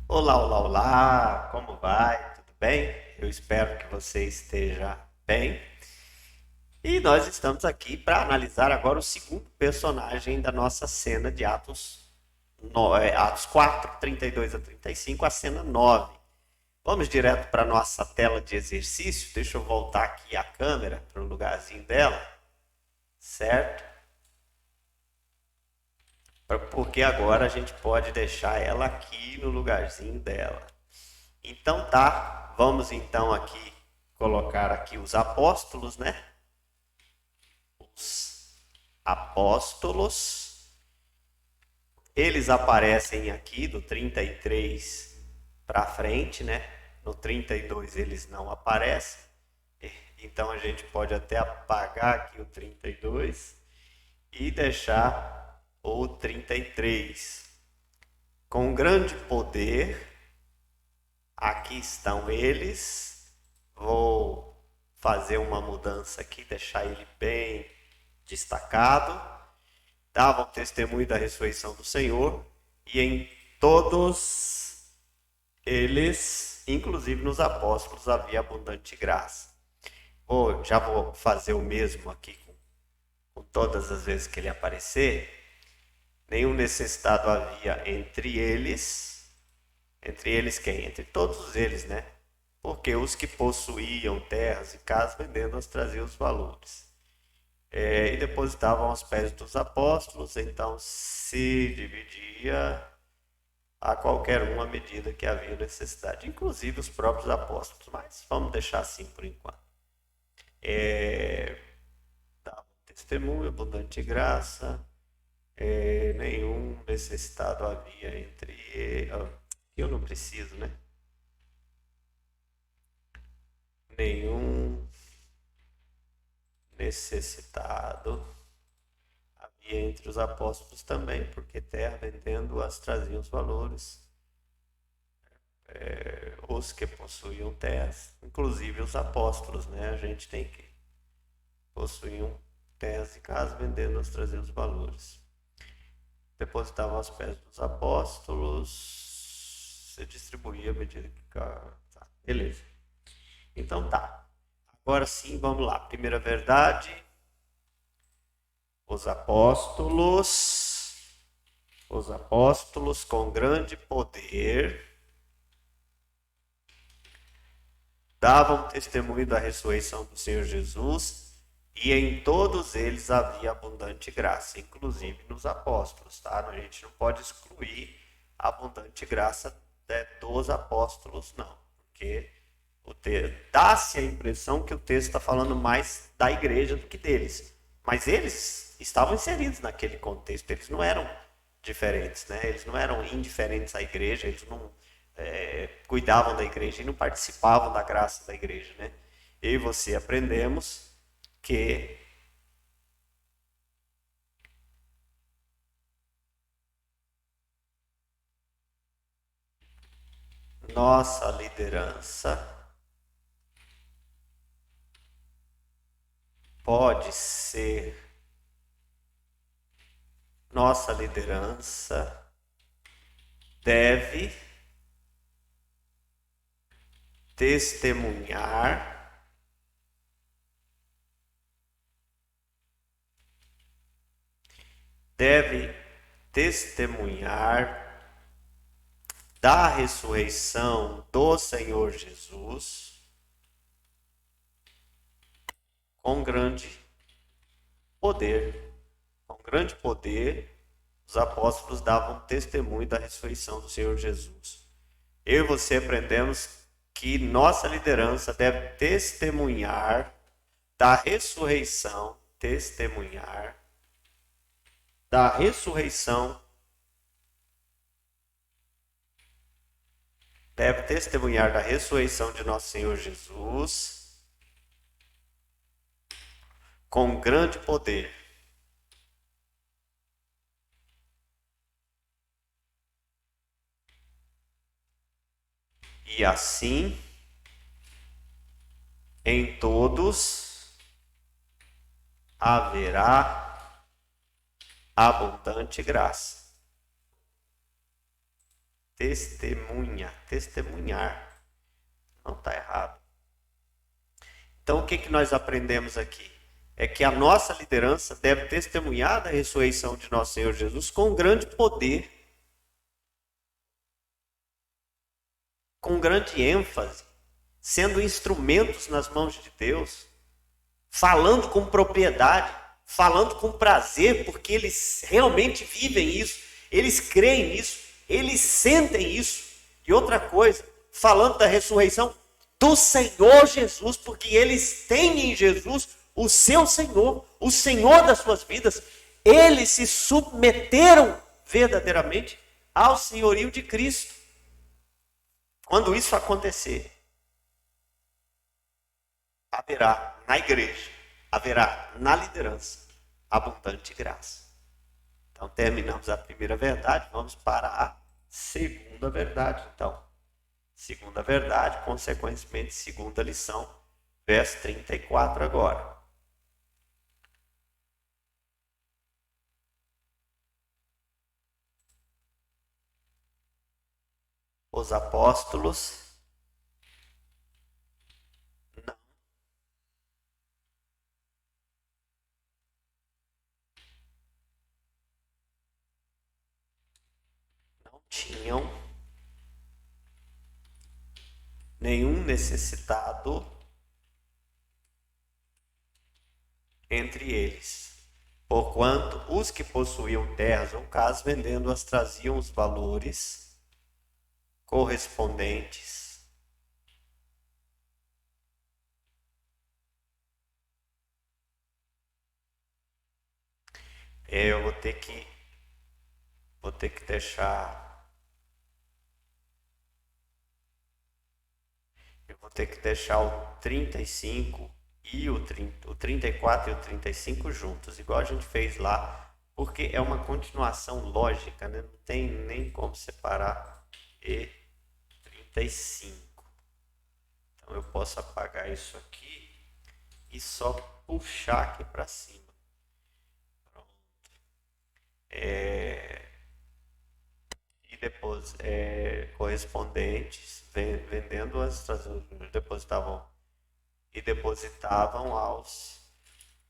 Olá, olá, olá! Como vai? Tudo bem? Eu espero que você esteja bem. E nós estamos aqui para analisar agora o segundo personagem da nossa cena de Atos, Atos 4, 32 a 35, a cena 9. Vamos direto para a nossa tela de exercício. Deixa eu voltar aqui a câmera para o lugarzinho dela, certo? Porque agora a gente pode deixar ela aqui no lugarzinho dela. Então tá, vamos então aqui colocar aqui os apóstolos, né? Os apóstolos, eles aparecem aqui do 33 para frente, né? No 32 eles não aparecem. Então a gente pode até apagar aqui o 32 e deixar o 33. Com grande poder, aqui estão eles. Vou fazer uma mudança aqui, deixar ele bem destacado. Davam testemunho da ressurreição do Senhor e em todos eles, inclusive nos apóstolos, havia abundante graça. Já vou fazer o mesmo aqui com todas as vezes que ele aparecer. Nenhum necessitado havia entre eles. Entre eles quem? Entre todos eles, né? Porque os que possuíam terras e casas vendendo-as traziam os valores. E depositavam aos pés dos apóstolos, então se dividia a qualquer um à medida que havia necessidade, inclusive os próprios apóstolos, mas vamos deixar assim por enquanto. Davam testemunho, abundante graça, nenhum necessitado havia entre eles. Eu não preciso, né? Nenhum necessitado havia entre os apóstolos também, porque terra vendendo-as traziam os valores. Os que possuíam terras, inclusive os apóstolos, né? A gente tem que possuíam terras e casas, vendendo-as traziam os valores. Depositavam aos pés dos apóstolos, se distribuía à medida que. Tá, beleza. Então tá. Agora sim, vamos lá. Primeira verdade, os apóstolos com grande poder davam testemunho da ressurreição do Senhor Jesus e em todos eles havia abundante graça, inclusive nos apóstolos, tá? A gente não pode excluir a abundante graça dos apóstolos, não, porque dá-se a impressão que o texto está falando mais da igreja do que deles, mas eles estavam inseridos naquele contexto, eles não eram diferentes, né? Eles não eram indiferentes à igreja, eles não cuidavam da igreja e não participavam da graça da igreja, né? Eu e você aprendemos que nossa liderança pode ser, nossa liderança deve testemunhar deve testemunhar da ressurreição do Senhor Jesus com grande poder. Com grande poder, os apóstolos davam testemunho da ressurreição do Senhor Jesus. Eu e você aprendemos que nossa liderança deve testemunhar da ressurreição, deve testemunhar da ressurreição de nosso Senhor Jesus com grande poder. E assim, em todos haverá abundante graça. testemunhar. Não está errado. Então, o que nós aprendemos aqui? É que a nossa liderança deve testemunhar da ressurreição de nosso Senhor Jesus com grande poder, com grande ênfase, sendo instrumentos nas mãos de Deus, falando com propriedade, falando com prazer, porque eles realmente vivem isso, eles creem nisso, eles sentem isso. E outra coisa, falando da ressurreição do Senhor Jesus, porque eles têm em Jesus o seu Senhor, o Senhor das suas vidas. Eles se submeteram verdadeiramente ao senhorio de Cristo. Quando isso acontecer, haverá na igreja, haverá na liderança abundante graça. Então, terminamos a primeira verdade, vamos para a segunda verdade. Então, segunda verdade, consequentemente, segunda lição, verso 34 agora. Os apóstolos não tinham nenhum necessitado entre eles, porquanto os que possuíam terras ou casas, vendendo-as, traziam os valores correspondentes. Eu vou ter que deixar. Eu vou ter que deixar o 35 e o 34 e o 35 juntos, igual a gente fez lá, porque é uma continuação lógica, né? Não tem nem como separar e 35. Então eu posso apagar isso aqui e só puxar aqui para cima. Pronto. E depois correspondentes, vendendo-as, depositavam aos.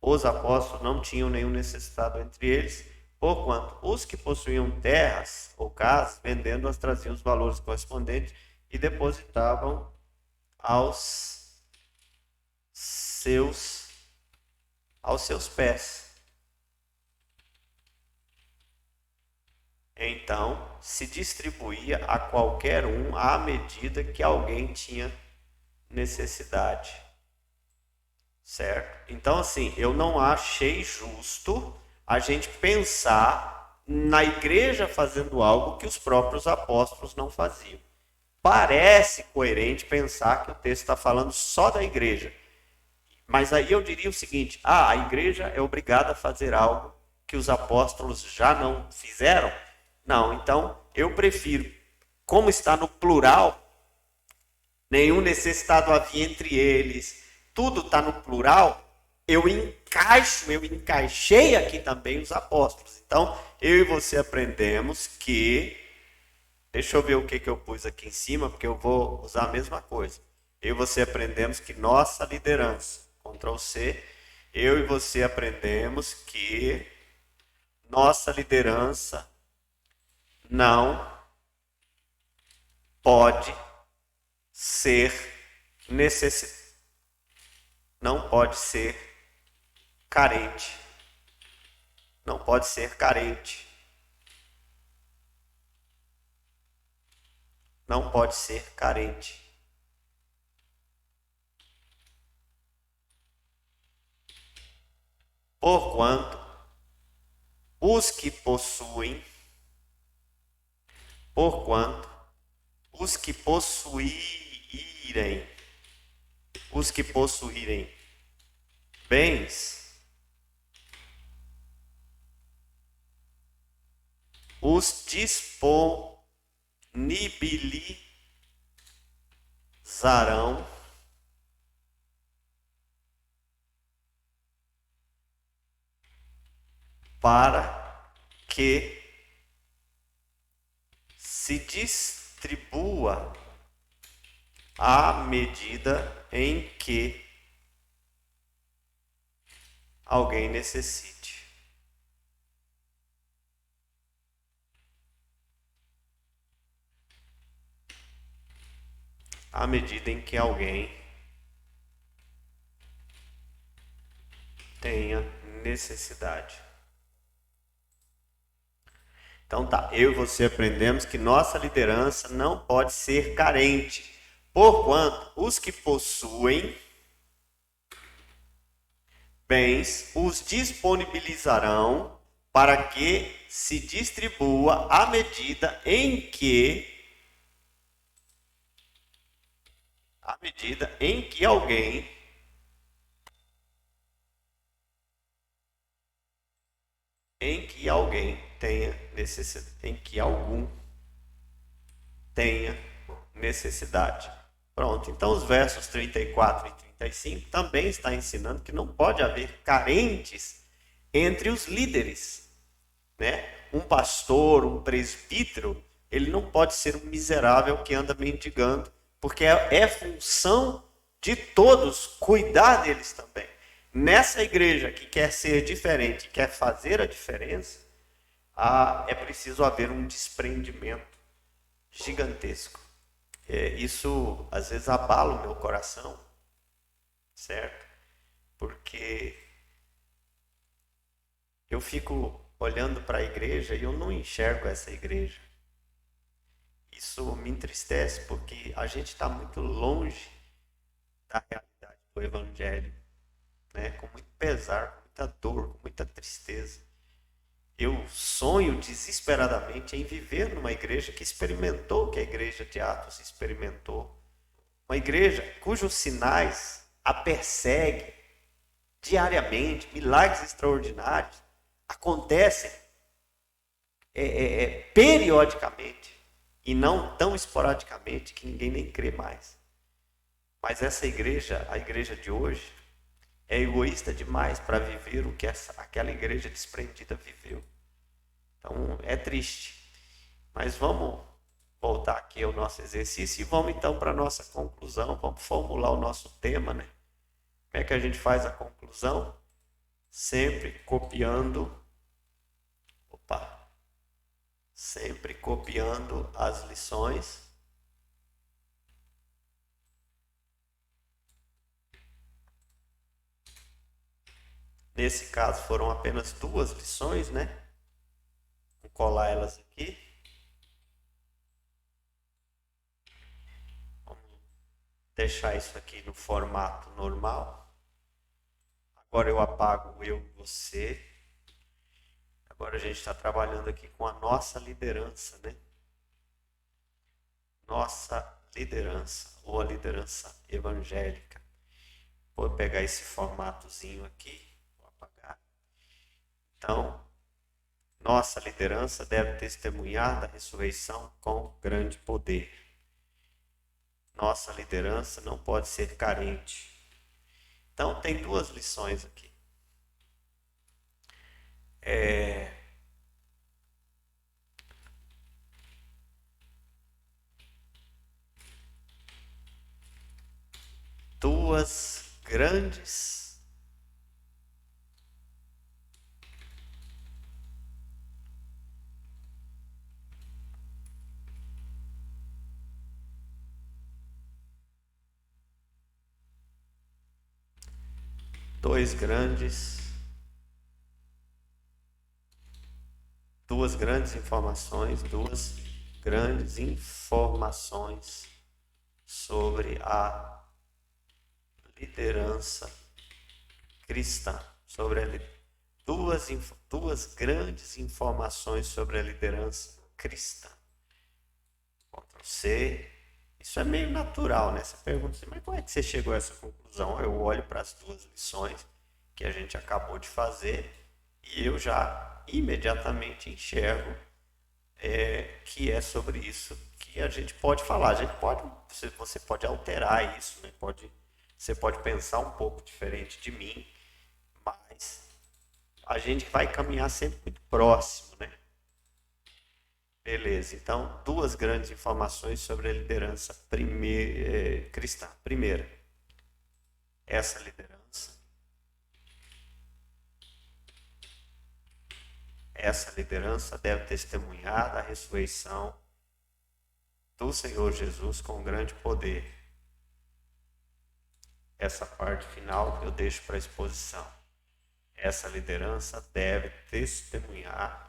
Os apóstolos não tinham nenhum necessitado entre eles, porquanto os que possuíam terras ou casas, vendendo-as, traziam os valores correspondentes e depositavam aos seus pés. Então, se distribuía a qualquer um à medida que alguém tinha necessidade. Certo? Então, assim, eu não achei justo a gente pensar na igreja fazendo algo que os próprios apóstolos não faziam. Parece coerente pensar que o texto está falando só da igreja. Mas aí eu diria o seguinte: a igreja é obrigada a fazer algo que os apóstolos já não fizeram? Não, então eu prefiro, como está no plural, nenhum necessitado havia entre eles, tudo está no plural, eu encaixei aqui também os apóstolos. Então, eu e você aprendemos que, deixa eu ver o que eu pus aqui em cima, porque eu vou usar a mesma coisa. Eu e você aprendemos que nossa liderança, Ctrl C, eu e você aprendemos que nossa liderança não pode ser não pode ser carente. Não pode ser carente. Não pode ser carente. Porquanto os que possuem bens, os disponibilizarão para que se distribua à medida em que alguém necessite. À medida em que alguém tenha necessidade. Então tá, eu e você aprendemos que nossa liderança não pode ser carente, porquanto os que possuem bens os disponibilizarão para que se distribua à medida em que alguém tenha necessidade, em que algum tenha necessidade. Pronto, então os versos 34 e 35 também está ensinando que não pode haver carentes entre os líderes, né? Um pastor, um presbítero, ele não pode ser um miserável que anda mendigando, porque é função de todos cuidar deles também. Nessa igreja que quer ser diferente, quer fazer a diferença, é preciso haver um desprendimento gigantesco. Isso às vezes abala o meu coração, certo? Porque eu fico olhando para a igreja e eu não enxergo essa igreja. Isso me entristece porque a gente está muito longe da realidade do evangelho, né? Com muito pesar, com muita dor, com muita tristeza. Eu sonho desesperadamente em viver numa igreja que experimentou o que a igreja de Atos experimentou. Uma igreja cujos sinais a perseguem diariamente, milagres extraordinários acontecem periodicamente e não tão esporadicamente que ninguém nem crê mais. Mas essa igreja, a igreja de hoje, é egoísta demais para viver o que aquela igreja desprendida viveu. Então é triste. Mas vamos voltar aqui ao nosso exercício e vamos então para a nossa conclusão. Vamos formular o nosso tema, né? Como é que a gente faz a conclusão? Sempre copiando. Sempre copiando as lições. Nesse caso foram apenas 2 lições, né? Vou colar elas aqui. Vamos deixar isso aqui no formato normal. Agora eu apago eu e você. Agora a gente está trabalhando aqui com a nossa liderança, né? Nossa liderança, ou a liderança evangélica. Vou pegar esse formatozinho aqui, vou apagar. Então, nossa liderança deve testemunhar da ressurreição com grande poder. Nossa liderança não pode ser carente. Então, tem 2 lições aqui. Duas grandes grandes informações sobre a liderança cristã, duas grandes informações sobre a liderança cristã. Ctrl C. Isso é meio natural, né? Você pergunta assim, mas como é que você chegou a essa conclusão? Eu olho para as 2 lições que a gente acabou de fazer e eu já imediatamente enxergo que é sobre isso que a gente pode falar. Você pode alterar isso, né? Você pode pensar um pouco diferente de mim, mas a gente vai caminhar sempre muito próximo, né? Beleza, então duas grandes informações sobre a liderança cristã. Primeira, essa liderança deve testemunhar da ressurreição do Senhor Jesus com grande poder. Essa parte final eu deixo para exposição. Essa liderança deve testemunhar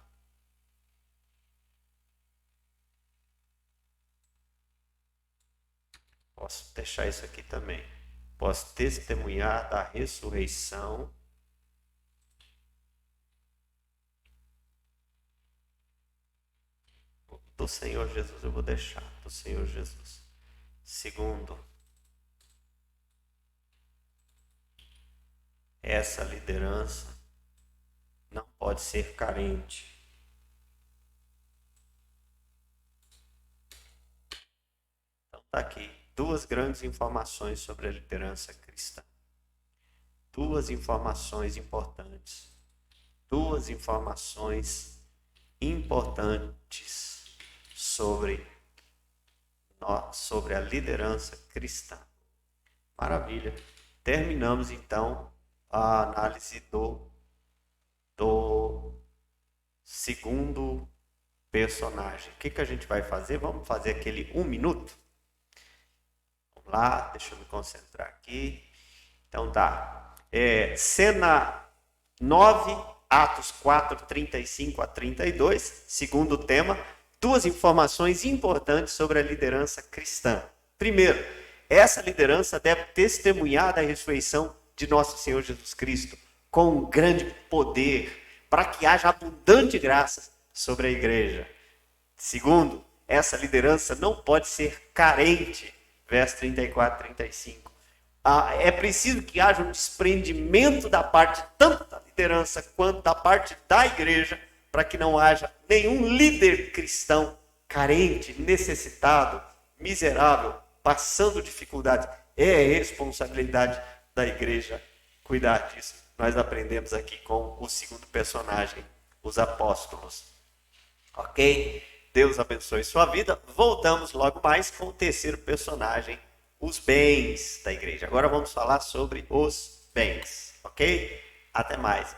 posso deixar isso aqui também. Posso testemunhar da ressurreição do Senhor Jesus. Eu vou deixar do Senhor Jesus. Segundo, essa liderança não pode ser carente. Então está aqui duas grandes informações sobre a liderança cristã. Duas informações importantes. Duas informações importantes sobre a liderança cristã. Maravilha. Terminamos então a análise do segundo personagem. O que a gente vai fazer? Vamos fazer aquele 1 minuto? Vamos lá, deixa eu me concentrar aqui. Então tá. Cena 9, Atos 4, 35 a 32, segundo tema, duas informações importantes sobre a liderança cristã. Primeiro, essa liderança deve testemunhar da ressurreição de nosso Senhor Jesus Cristo com grande poder, para que haja abundante graça sobre a igreja. Segundo, essa liderança não pode ser carente, verso 34 e 35. É preciso que haja um desprendimento da parte tanto da liderança quanto da parte da igreja, para que não haja nenhum líder cristão carente, necessitado, miserável, passando dificuldade. É responsabilidade da igreja cuidar disso. Nós aprendemos aqui com o segundo personagem, os apóstolos. Ok? Deus abençoe sua vida. Voltamos logo mais com o terceiro personagem, os bens da igreja. Agora vamos falar sobre os bens. Ok? Até mais.